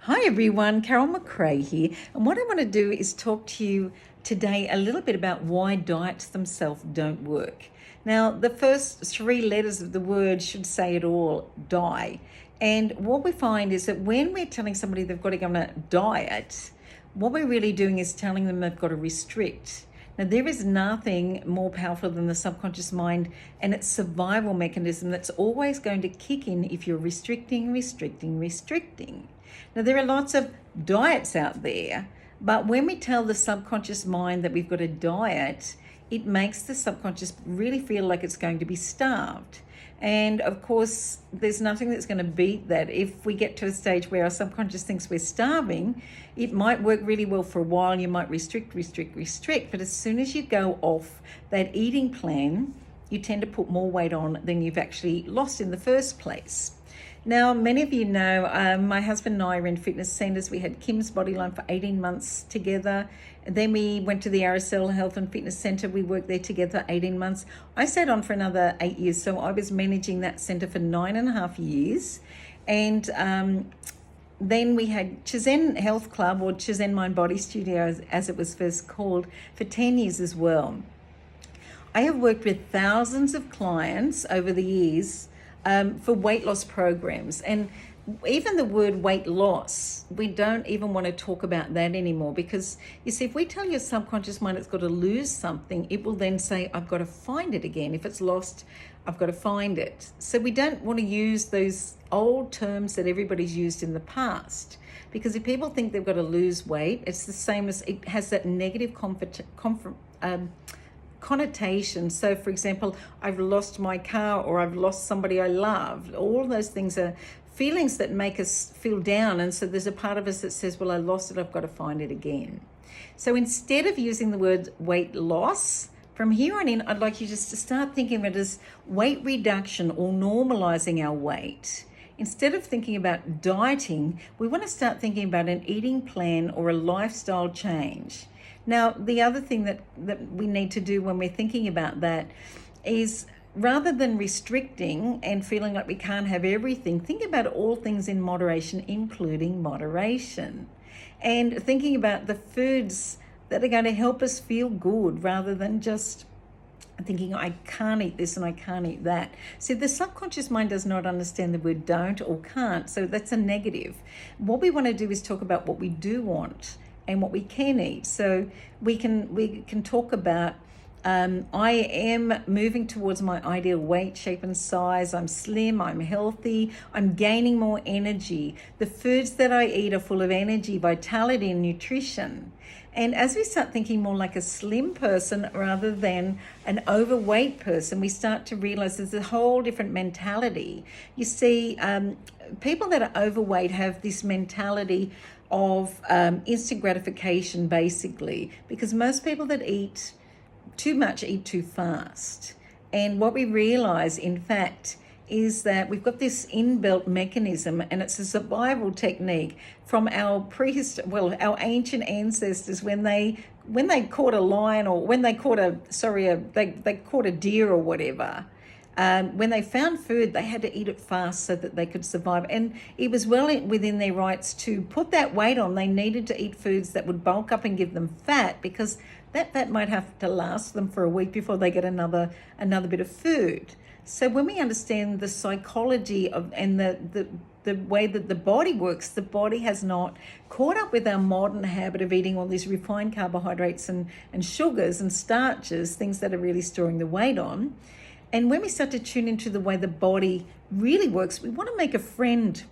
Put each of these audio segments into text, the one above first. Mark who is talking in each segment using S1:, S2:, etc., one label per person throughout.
S1: Hi everyone, Carol McRae here, and what I want to do is talk to you today a little bit about why diets themselves don't work. Now, the first three letters of the word should say it all: die. And what we find is that when we're telling somebody they've got to go on a diet, what we're really doing is telling them they've got to restrict. Now, there is nothing more powerful than the subconscious mind and its survival mechanism that's always going to kick in if you're restricting. Now, there are lots of diets out there, but when we tell the subconscious mind that we've got a diet, it makes the subconscious really feel like it's going to be starved. And of course, there's nothing that's going to beat that. If we get to a stage where our subconscious thinks we're starving, it might work really well for a while. You might restrict. But as soon as you go off that eating plan, you tend to put more weight on than you've actually lost in the first place. Now, many of you know my husband and I are in fitness centres. We had Kim's Bodyline for 18 months together. Then we went to the RSL Health and Fitness Centre. We worked there together 18 months. I stayed on for another 8 years, so I was managing that centre for 9.5 years. And then we had Chizen Health Club, or Chizen Mind Body Studio as it was first called, for 10 years as well. I have worked with thousands of clients over the years for weight loss programs. And even the word weight loss, we don't even want to talk about that anymore, because you see, if we tell your subconscious mind it's got to lose something, it will then say, I've got to find it again. If it's lost, I've got to find it. So we don't want to use those old terms that everybody's used in the past, because if people think they've got to lose weight, it's the same as it has that negative connotation. So for example, I've lost my car, or I've lost somebody I love. All those things are feelings that make us feel down, and so there's a part of us that says, well, I lost it, I've got to find it again. So instead of using the word weight loss, from here on in, I'd like you just to start thinking of it as weight reduction or normalizing our weight. Instead of thinking about dieting, we want to start thinking about an eating plan or a lifestyle change. Now, the other thing that we need to do when we're thinking about that is, rather than restricting and feeling like we can't have everything, think about all things in moderation, including moderation. And thinking about the foods that are going to help us feel good, rather than just thinking, I can't eat this and I can't eat that. See, the subconscious mind does not understand the word don't or can't, so that's a negative. What we want to do is talk about what we do want and what we can eat. So we can talk about, I am moving towards my ideal weight, shape and size. I'm slim, I'm healthy, I'm gaining more energy. The foods that I eat are full of energy, vitality and nutrition. And as we start thinking more like a slim person rather than an overweight person, we start to realize there's a whole different mentality. You see, people that are overweight have this mentality of instant gratification, basically, because most people that eat too much eat too fast. And what we realize, in fact, is that we've got this inbuilt mechanism, and it's a survival technique from our our ancient ancestors, when they caught a lion, or when they caught they caught a deer or whatever. When they found food, they had to eat it fast so that they could survive. And it was well within their rights to put that weight on. They needed to eat foods that would bulk up and give them fat, because that fat might have to last them for a week before they get another bit of food. So when we understand the psychology of and the way that the body works, the body has not caught up with our modern habit of eating all these refined carbohydrates and sugars and starches, things that are really storing the weight on. And when we start to tune into the way the body really works, we want to make a friend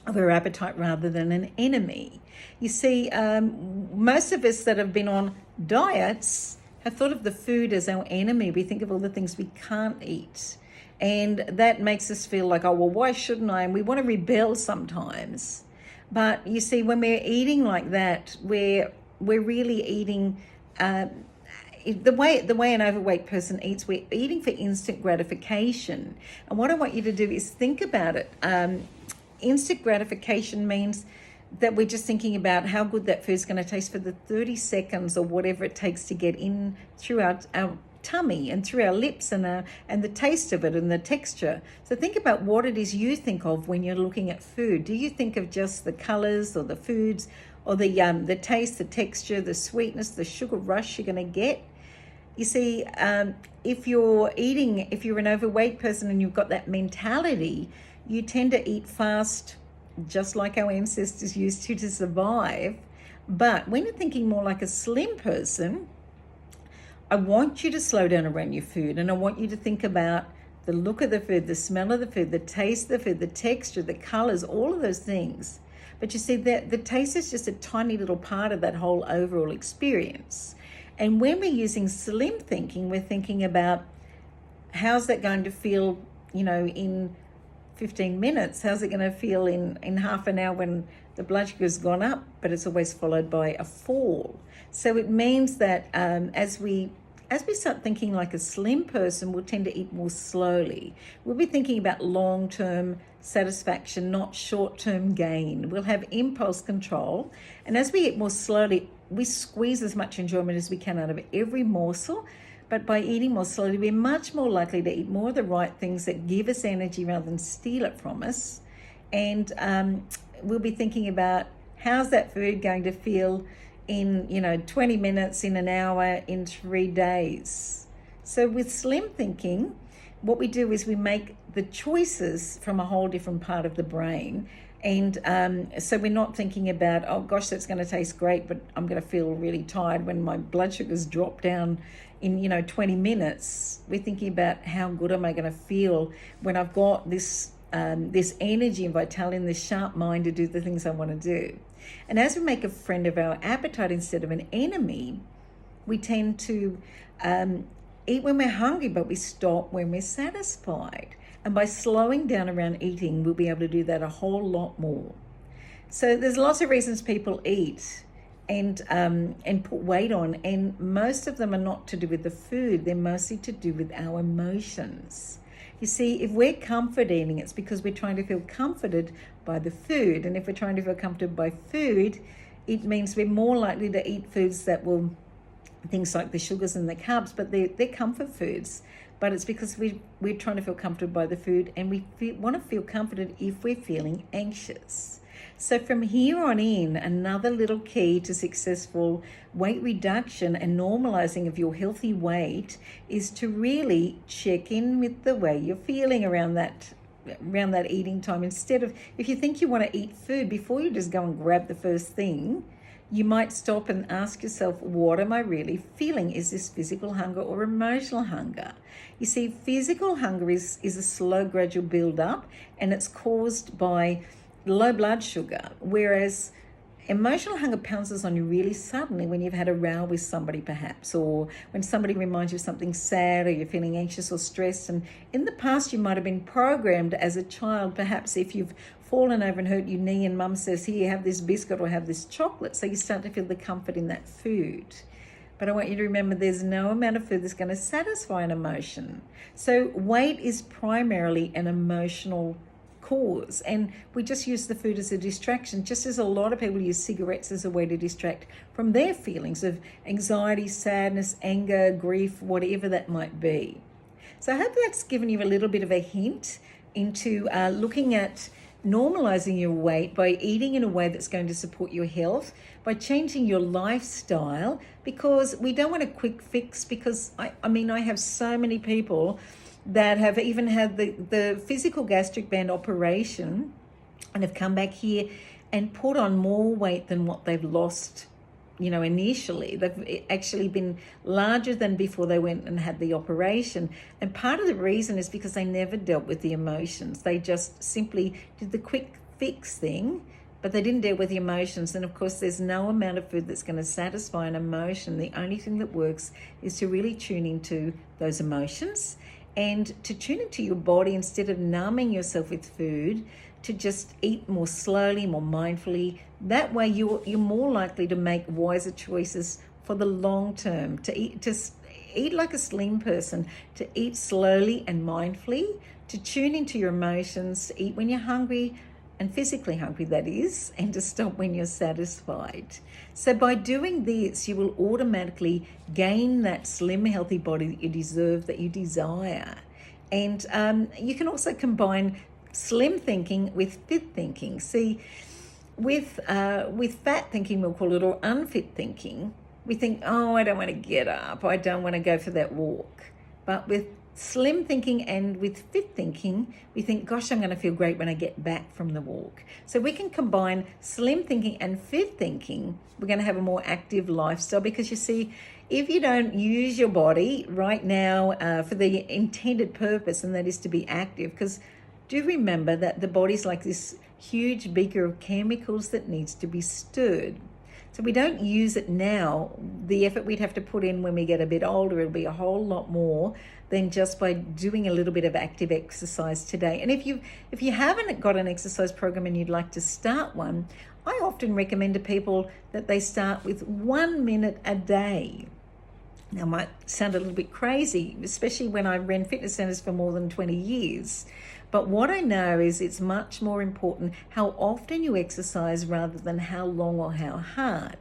S1: of our appetite rather than an enemy. You see, most of us that have been on diets have thought of the food as our enemy. We think of all the things we can't eat. And that makes us feel like, oh, well, why shouldn't I? And we want to rebel sometimes. But you see, when we're eating like that, we're really eating... the way an overweight person eats, we're eating for instant gratification. And what I want you to do is think about it. Instant gratification means that we're just thinking about how good that food's going to taste for the 30 seconds or whatever it takes to get in through our tummy and through our lips and the taste of it and the texture. So think about what it is you think of when you're looking at food. Do you think of just the colors or the foods or the taste, the texture, the sweetness, the sugar rush you're going to get? You see, if you're an overweight person and you've got that mentality, you tend to eat fast, just like our ancestors used to survive. But when you're thinking more like a slim person, I want you to slow down around your food, and I want you to think about the look of the food, the smell of the food, the taste of the food, the texture, the colors, all of those things. But you see, that the taste is just a tiny little part of that whole overall experience. And when we're using slim thinking, we're thinking about how's that going to feel, in 15 minutes? How's it going to feel in half an hour when the blood sugar's gone up? But it's always followed by a fall. So it means that as we start thinking like a slim person, we'll tend to eat more slowly. We'll be thinking about long-term satisfaction, not short-term gain. We'll have impulse control. And as we eat more slowly, we squeeze as much enjoyment as we can out of every morsel. But by eating more slowly, we're much more likely to eat more of the right things that give us energy rather than steal it from us. And we'll be thinking about how's that food going to feel in 20 minutes, in an hour, in 3 days. So with slim thinking, what we do is we make the choices from a whole different part of the brain. And so we're not thinking about, oh gosh, that's going to taste great, but I'm going to feel really tired when my blood sugars drop down in 20 minutes. We're thinking about how good am I going to feel when I've got this energy and vitality and this sharp mind to do the things I want to do. And as we make a friend of our appetite instead of an enemy, we tend to eat when we're hungry, but we stop when we're satisfied. And by slowing down around eating, we'll be able to do that a whole lot more. So there's lots of reasons people eat and put weight on, and most of them are not to do with the food. They're mostly to do with our emotions. You see, if we're comfort eating, it's because we're trying to feel comforted by the food. And if we're trying to feel comforted by food, it means we're more likely to eat foods that will, things like the sugars and the carbs, but they're comfort foods. But it's because we're trying to feel comforted by the food, and we want to feel comforted if we're feeling anxious. So from here on in, another little key to successful weight reduction and normalizing of your healthy weight is to really check in with the way you're feeling around that eating time. Instead of, if you think you want to eat food, before you just go and grab the first thing, you might stop and ask yourself, what am I really feeling? Is this physical hunger or emotional hunger? You see, physical hunger is a slow, gradual build-up, and it's caused by low blood sugar, whereas emotional hunger pounces on you really suddenly when you've had a row with somebody perhaps, or when somebody reminds you of something sad, or you're feeling anxious or stressed. And in the past, you might have been programmed as a child, perhaps if you've fallen over and hurt your knee and mum says, here, have this biscuit or have this chocolate. So you start to feel the comfort in that food. But I want you to remember there's no amount of food that's going to satisfy an emotion. So weight is primarily an emotional cause, and we just use the food as a distraction, just as a lot of people use cigarettes as a way to distract from their feelings of anxiety, sadness, anger, grief, whatever that might be. So I hope that's given you a little bit of a hint into looking at normalizing your weight by eating in a way that's going to support your health, by changing your lifestyle, because we don't want a quick fix. Because I have so many people that have even had the physical gastric band operation and have come back here and put on more weight than what they've lost, initially. They've actually been larger than before they went and had the operation. And part of the reason is because they never dealt with the emotions. They just simply did the quick fix thing, but they didn't deal with the emotions. And of course, there's no amount of food that's going to satisfy an emotion. The only thing that works is to really tune into those emotions and to tune into your body instead of numbing yourself with food, to just eat more slowly, more mindfully. That way you're more likely to make wiser choices for the long term, to eat like a slim person, to eat slowly and mindfully, to tune into your emotions, to eat when you're hungry and physically hungry, that is, and to stop when you're satisfied. So by doing this, you will automatically gain that slim, healthy body that you deserve, that you desire. And you can also combine slim thinking with fit thinking. See, with fat thinking, we'll call it, or unfit thinking, we think, oh, I don't want to get up, I don't want to go for that walk. But with slim thinking and with fit thinking, we think, gosh, I'm going to feel great when I get back from the walk. So we can combine slim thinking and fit thinking. We're going to have a more active lifestyle, because you see, if you don't use your body right now for the intended purpose, and that is to be active, because do remember that the body's like this huge beaker of chemicals that needs to be stirred. So we don't use it now, the effort we'd have to put in when we get a bit older, it'll be a whole lot more than just by doing a little bit of active exercise today. And if you haven't got an exercise program and you'd like to start one, I often recommend to people that they start with 1 minute a day. Now, it might sound a little bit crazy, especially when I ran fitness centers for more than 20 years. But what I know is it's much more important how often you exercise rather than how long or how hard.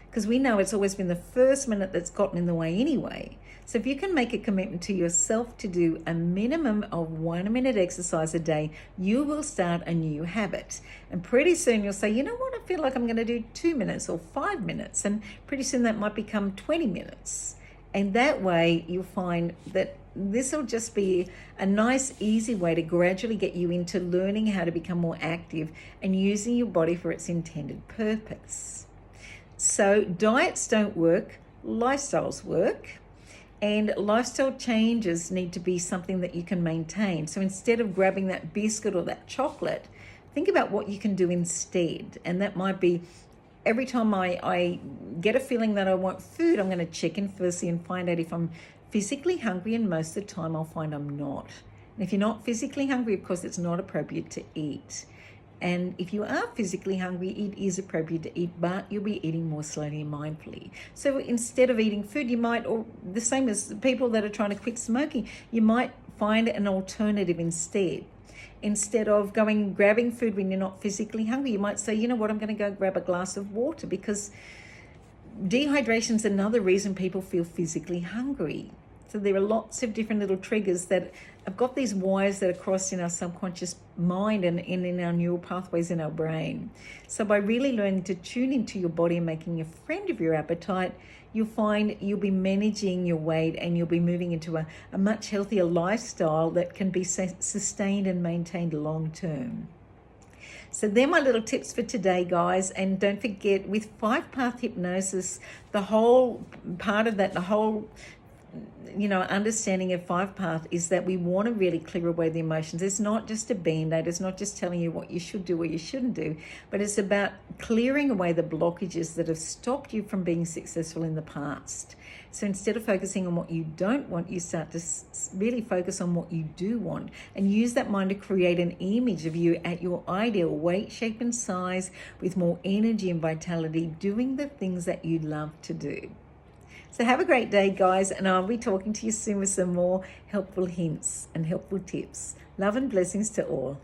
S1: Because we know it's always been the first minute that's gotten in the way anyway. So if you can make a commitment to yourself to do a minimum of 1 minute exercise a day, you will start a new habit. And pretty soon you'll say, you know what, I feel like I'm going to do 2 minutes or 5 minutes. And pretty soon that might become 20 minutes. And that way you'll find that this will just be a nice, easy way to gradually get you into learning how to become more active and using your body for its intended purpose. So diets don't work, lifestyles work. And lifestyle changes need to be something that you can maintain. So instead of grabbing that biscuit or that chocolate, think about what you can do instead. And that might be, every time I get a feeling that I want food, I'm going to check in firstly and find out if I'm physically hungry, and most of the time I'll find I'm not. And if you're not physically hungry, of course, it's not appropriate to eat. And if you are physically hungry, it is appropriate to eat, but you'll be eating more slowly and mindfully. So instead of eating food, you might, or the same as people that are trying to quit smoking, you might find an alternative instead. Instead of grabbing food when you're not physically hungry, you might say, you know what, I'm going to go grab a glass of water, because dehydration is another reason people feel physically hungry. So there are lots of different little triggers that have got these wires that are crossed in our subconscious mind and in our neural pathways in our brain. So by really learning to tune into your body and making a friend of your appetite, you'll find you'll be managing your weight and you'll be moving into a much healthier lifestyle that can be sustained and maintained long term. So they're my little tips for today, guys. And don't forget, with 5-path hypnosis, the whole part of that, the whole understanding of 5-path is that we want to really clear away the emotions. It's not just a band-aid. It's not just telling you what you should do or you shouldn't do, but it's about clearing away the blockages that have stopped you from being successful in the past. So instead of focusing on what you don't want, you start to really focus on what you do want and use that mind to create an image of you at your ideal weight, shape, and size, with more energy and vitality, doing the things that you love to do. So have a great day, guys, and I'll be talking to you soon with some more helpful hints and helpful tips. Love and blessings to all.